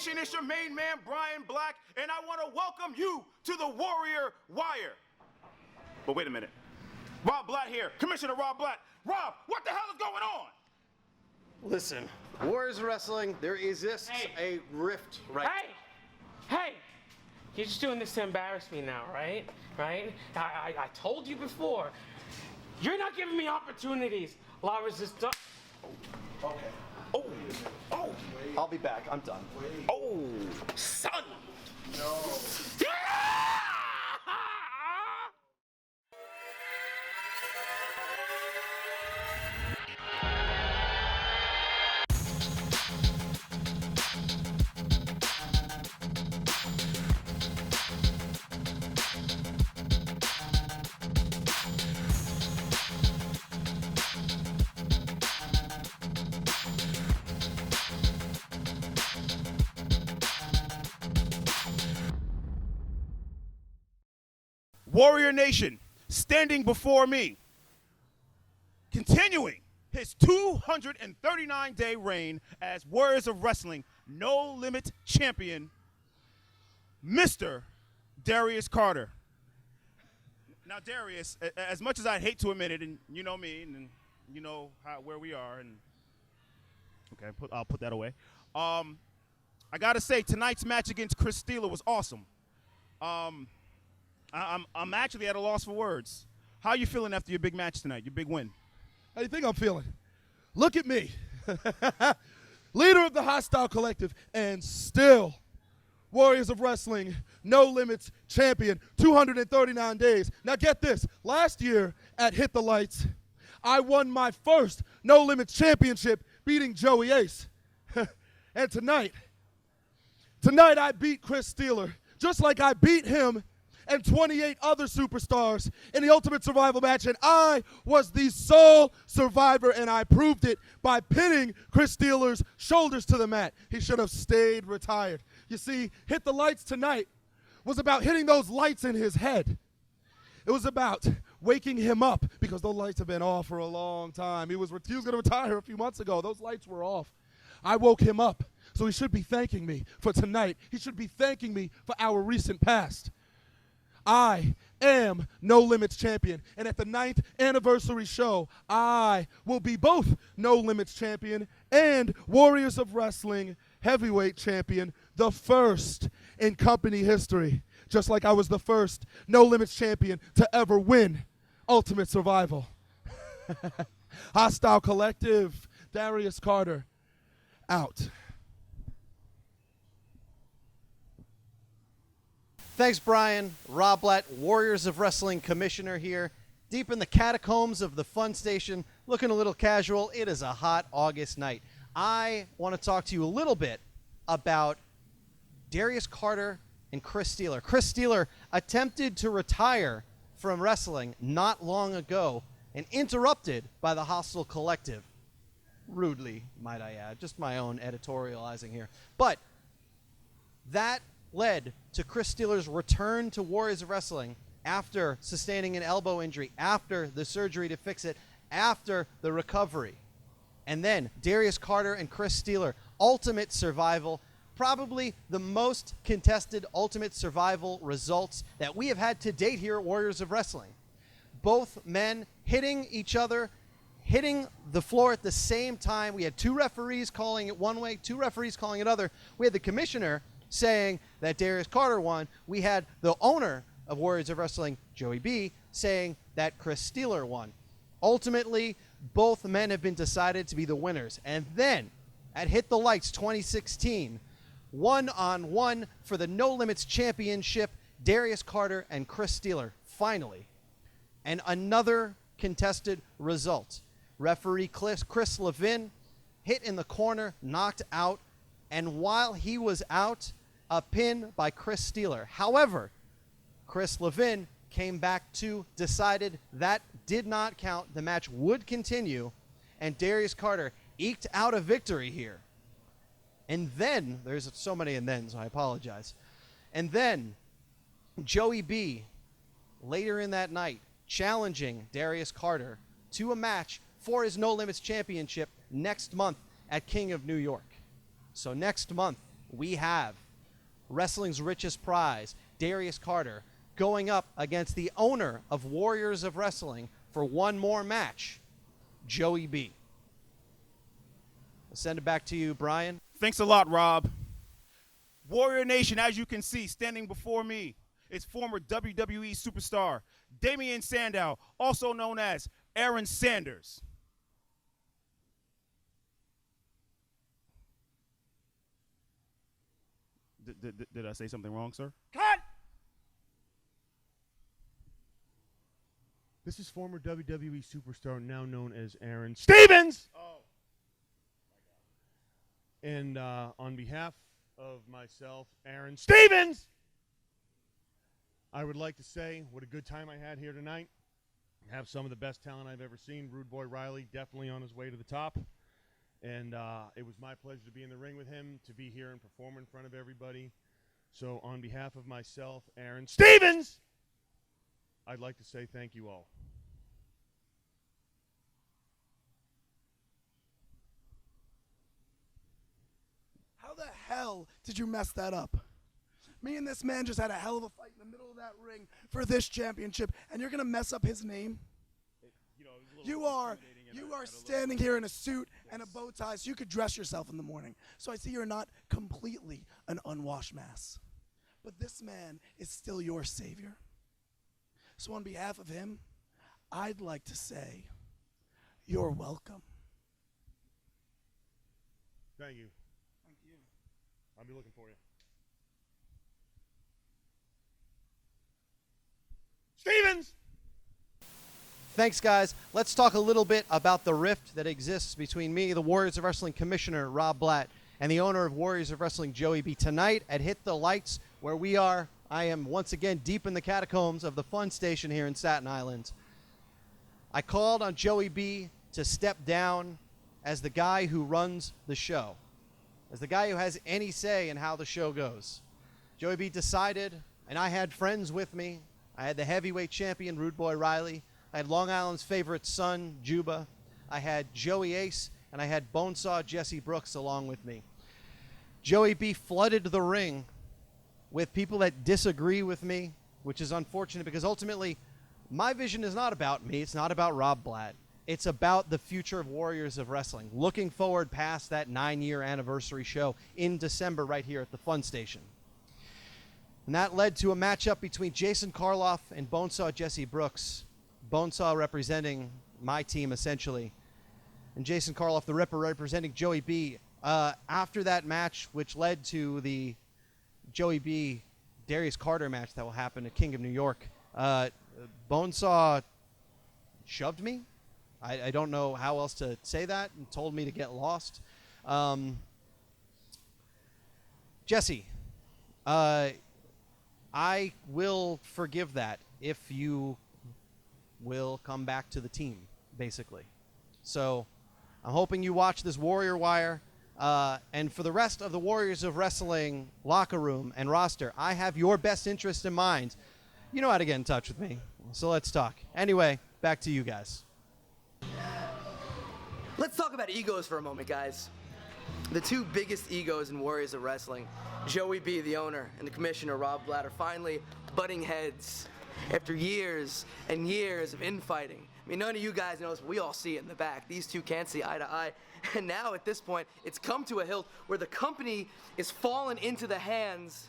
Nation, it's your main man, Brian Black, and I want to welcome you to the Warrior Wire. But wait a minute. Rob Blatt here, Commissioner Rob Blatt. Rob, what the hell is going on? Listen, Warriors Wrestling, there exists a rift right Hey! You're just doing this to embarrass me now, right? Right? I told you before. You're not giving me opportunities. Lara's just done. Okay. Oh! I'll be back. I'm done. Oh, son! No. Warrior Nation, standing before me, continuing his 239-day reign as Warriors of Wrestling No Limit Champion, Mr. Darius Carter. Now, Darius, as much as I'd hate to admit it, and you know me, and you know where we are, and okay, I'll put that away. I gotta say, tonight's match against Chris Steeler was awesome. I'm actually at a loss for words. How are you feeling after your big match tonight, your big win? How do you think I'm feeling? Look at me. Leader of the Hostile Collective and still Warriors of Wrestling, No Limits Champion, 239 days. Now get this, last year at Hit the Lights, I won my first No Limits Championship beating Joey Ace. And tonight I beat Chris Steeler, just like I beat him and 28 other superstars in the Ultimate Survival match, and I was the sole survivor, and I proved it by pinning Chris Steeler's shoulders to the mat. He should have stayed retired. You see, Hit the Lights tonight was about hitting those lights in his head. It was about waking him up because those lights have been off for a long time. He was going to retire a few months ago. Those lights were off. I woke him up, so he should be thanking me for tonight. He should be thanking me for our recent past. I am No Limits Champion, and at the 9th anniversary show, I will be both No Limits Champion and Warriors of Wrestling Heavyweight Champion, the first in company history, just like I was the first No Limits Champion to ever win Ultimate Survival. Hostile Collective, Darius Carter, out. Thanks, Brian. Rob Blatt, Warriors of Wrestling Commissioner here, deep in the catacombs of the Fun Station, looking a little casual. It is a hot August night. I want to talk to you a little bit about Darius Carter and Chris Steeler. Chris Steeler attempted to retire from wrestling not long ago and interrupted by the Hostile Collective. Rudely, might I add. Just my own editorializing here. But that led to Chris Steeler's return to Warriors of Wrestling after sustaining an elbow injury, after the surgery to fix it, after the recovery. And then Darius Carter and Chris Steeler, Ultimate Survival, probably the most contested Ultimate Survival results that we have had to date here at Warriors of Wrestling. Both men hitting each other, hitting the floor at the same time. We had two referees calling it one way, two referees calling it other. We had the commissioner saying that Darius Carter won. We had the owner of Warriors of Wrestling, Joey B, saying that Chris Steeler won. Ultimately, both men have been decided to be the winners. And then, at Hit the Lights 2016, one-on-one for the No Limits Championship, Darius Carter and Chris Steeler, finally. And another contested result. Referee Chris Levin hit in the corner, knocked out, and while he was out, a pin by Chris Steeler. However, Chris Levin came back to, decided that did not count. The match would continue, and Darius Carter eked out a victory here. And then, there's so many and thens, I apologize. And then, Joey B, later in that night, challenging Darius Carter to a match for his No Limits Championship next month at King of New York. So next month, we have wrestling's richest prize, Darius Carter, going up against the owner of Warriors of Wrestling for one more match, Joey B. I'll send it back to you, Brian. Thanks a lot, Rob. Warrior Nation, as you can see, standing before me is former WWE Superstar Damien Sandow, also known as Aaron Sanders. Did I say something wrong, sir? Cut! This is former WWE Superstar, now known as Aaron Stevens! Oh. And on behalf of myself, Aaron Stevens, I would like to say what a good time I had here tonight. Have some of the best talent I've ever seen. Rude Boy Riley definitely on his way to the top. And it was my pleasure to be in the ring with him, to be here and perform in front of everybody. So on behalf of myself, Aaron Stevens, I'd like to say thank you all. How the hell did you mess that up? Me and this man just had a hell of a fight in the middle of that ring for this championship, and you're going to mess up his name? You are standing here in a suit and a bow tie, so you could dress yourself in the morning. So I see you're not completely an unwashed mass. But this man is still your savior. So on behalf of him, I'd like to say, you're welcome. Thank you. Thank you. I'll be looking for you. Stevens! Thanks, guys. Let's talk a little bit about the rift that exists between me, the Warriors of Wrestling Commissioner Rob Blatt, and the owner of Warriors of Wrestling, Joey B. Tonight at Hit the Lights, where we are, I am once again deep in the catacombs of the Fun Station here in Staten Island. I called on Joey B. to step down as the guy who runs the show, as the guy who has any say in how the show goes. Joey B. decided, and I had friends with me. I had the heavyweight champion, Rude Boy Riley. I had Long Island's favorite son, Juba. I had Joey Ace, and I had Bonesaw Jesse Brooks along with me. Joey B. flooded the ring with people that disagree with me, which is unfortunate because ultimately my vision is not about me. It's not about Rob Blatt. It's about the future of Warriors of Wrestling, looking forward past that 9-year anniversary show in December right here at the Fun Station. And that led to a matchup between Jason Karloff and Bonesaw Jesse Brooks. Bonesaw representing my team, essentially, and Jason Karloff, the Ripper, representing Joey B. After that match, which led to the Joey B. Darius Carter match that will happen at King of New York, Bonesaw shoved me. I don't know how else to say that, and told me to get lost. Jesse, I will forgive that if you will come back to the team, basically. So I'm hoping you watch this Warrior Wire. And for the rest of the Warriors of Wrestling locker room and roster, I have your best interest in mind. You know how to get in touch with me, so let's talk. Anyway, back to you guys. Let's talk about egos for a moment, guys. The two biggest egos in Warriors of Wrestling, Joey B, the owner, and the commissioner, Rob Blatt, are finally butting heads after years and years of infighting. I mean, none of you guys know this, but we all see it in the back. These two can't see eye to eye. And now, at this point, it's come to a hilt where the company is fallen into the hands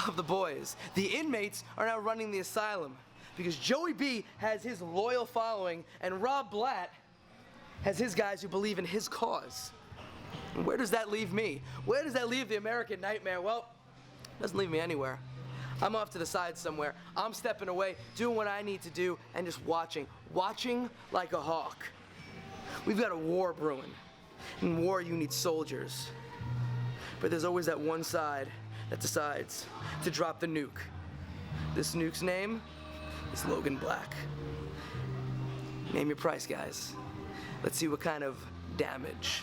of the boys. The inmates are now running the asylum because Joey B has his loyal following and Rob Blatt has his guys who believe in his cause. And where does that leave me? Where does that leave the American Nightmare? Well, it doesn't leave me anywhere. I'm off to the side somewhere. I'm stepping away, doing what I need to do, and just watching like a hawk. We've got a war brewing. In war, you need soldiers. But there's always that one side that decides to drop the nuke. This nuke's name is Logan Black. Name your price, guys. Let's see what kind of damage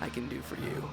I can do for you.